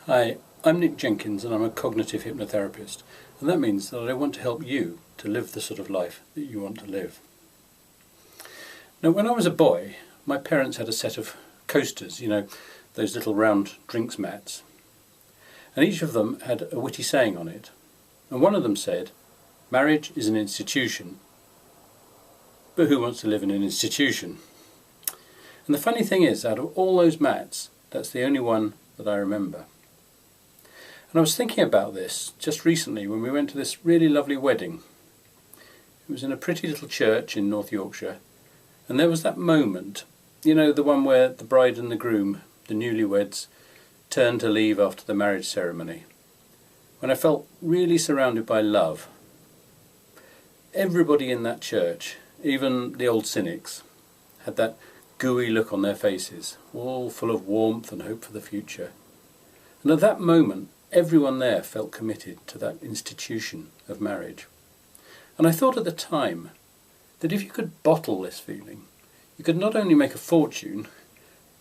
Hi, I'm Nick Jenkins and I'm a cognitive hypnotherapist, and that means that I want to help you to live the sort of life that you want to live. Now, when I was a boy, my parents had a set of coasters, those little round drinks mats, and each of them had a witty saying on it, and one of them said, "Marriage is an institution, but who wants to live in an institution?" And the funny thing is, out of all those mats, that's the only one that I remember. And I was thinking about this just recently when we went to this really lovely wedding. It was in a pretty little church in North Yorkshire, and there was that moment, the one where the bride and the groom, the newlyweds, turned to leave after the marriage ceremony, when I felt really surrounded by love. Everybody in that church, even the old cynics, had that gooey look on their faces, all full of warmth and hope for the future. And at that moment, everyone there felt committed to that institution of marriage. And I thought at the time that if you could bottle this feeling, you could not only make a fortune,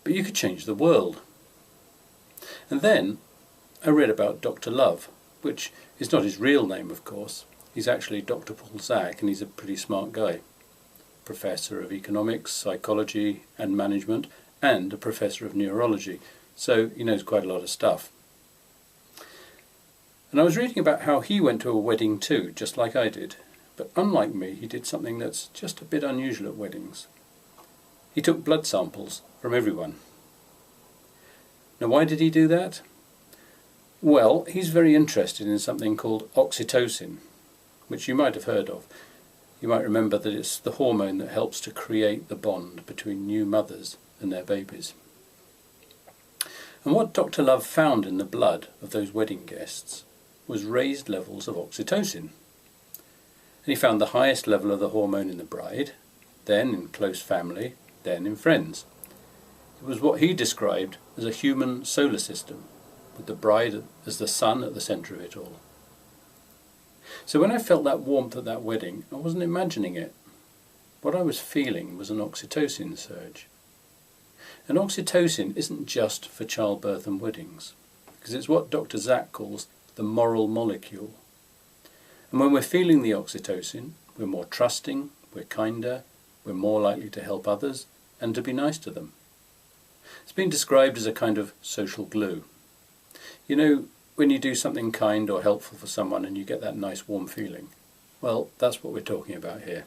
but you could change the world. And then I read about Dr. Love, which is not his real name, of course. He's actually Dr. Paul Zak, and he's a pretty smart guy. Professor of economics, psychology and management, and a professor of neurology. So he knows quite a lot of stuff. And I was reading about how he went to a wedding too, just like I did. But unlike me, he did something that's just a bit unusual at weddings. He took blood samples from everyone. Now, why did he do that? Well, he's very interested in something called oxytocin, which you might have heard of. You might remember that it's the hormone that helps to create the bond between new mothers and their babies. And what Dr. Love found in the blood of those wedding guests was raised levels of oxytocin. And he found the highest level of the hormone in the bride, then in close family, then in friends. It was what he described as a human solar system, with the bride as the sun at the centre of it all. So when I felt that warmth at that wedding, I wasn't imagining it. What I was feeling was an oxytocin surge. And oxytocin isn't just for childbirth and weddings, because it's what Dr. Zak calls the moral molecule. And when we're feeling the oxytocin, we're more trusting, we're kinder, we're more likely to help others and to be nice to them. It's been described as a kind of social glue. When you do something kind or helpful for someone and you get that nice warm feeling, well, that's what we're talking about here.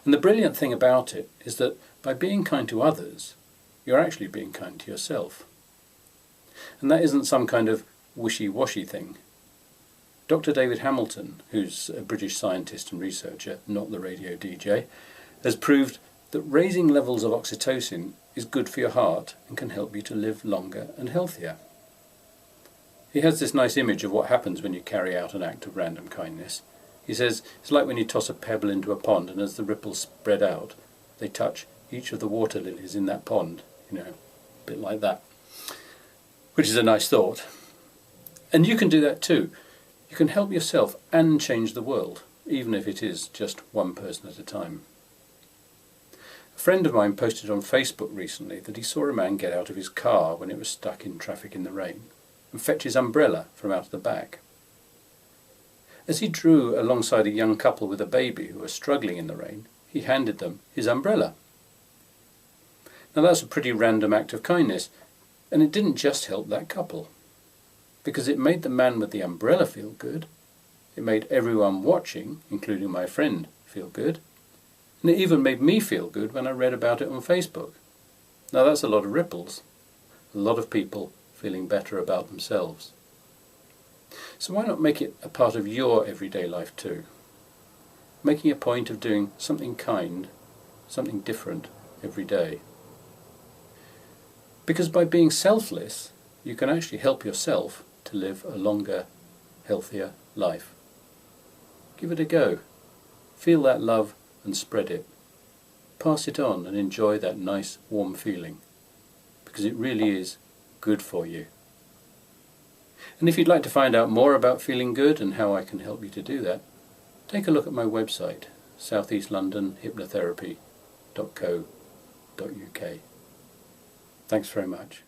And the brilliant thing about it is that by being kind to others, you're actually being kind to yourself. And that isn't some kind of wishy-washy thing. Dr. David Hamilton, who's a British scientist and researcher, not the radio DJ, has proved that raising levels of oxytocin is good for your heart and can help you to live longer and healthier. He has this nice image of what happens when you carry out an act of random kindness. He says it's like when you toss a pebble into a pond, and as the ripples spread out, they touch each of the water lilies in that pond, a bit like that. Which is a nice thought. And you can do that too. You can help yourself and change the world, even if it is just one person at a time. A friend of mine posted on Facebook recently that he saw a man get out of his car when it was stuck in traffic in the rain and fetch his umbrella from out of the back. As he drew alongside a young couple with a baby who were struggling in the rain, he handed them his umbrella. Now that's a pretty random act of kindness, and it didn't just help that couple, because it made the man with the umbrella feel good, it made everyone watching, including my friend, feel good, and it even made me feel good when I read about it on Facebook. Now that's a lot of ripples, a lot of people feeling better about themselves. So why not make it a part of your everyday life too? Making a point of doing something kind, something different every day. Because by being selfless, you can actually help yourself to live a longer, healthier life. Give it a go. Feel that love and spread it. Pass it on and enjoy that nice, warm feeling, because it really is good for you. And if you'd like to find out more about feeling good and how I can help you to do that, take a look at my website, southeastlondonhypnotherapy.co.uk. Thanks very much.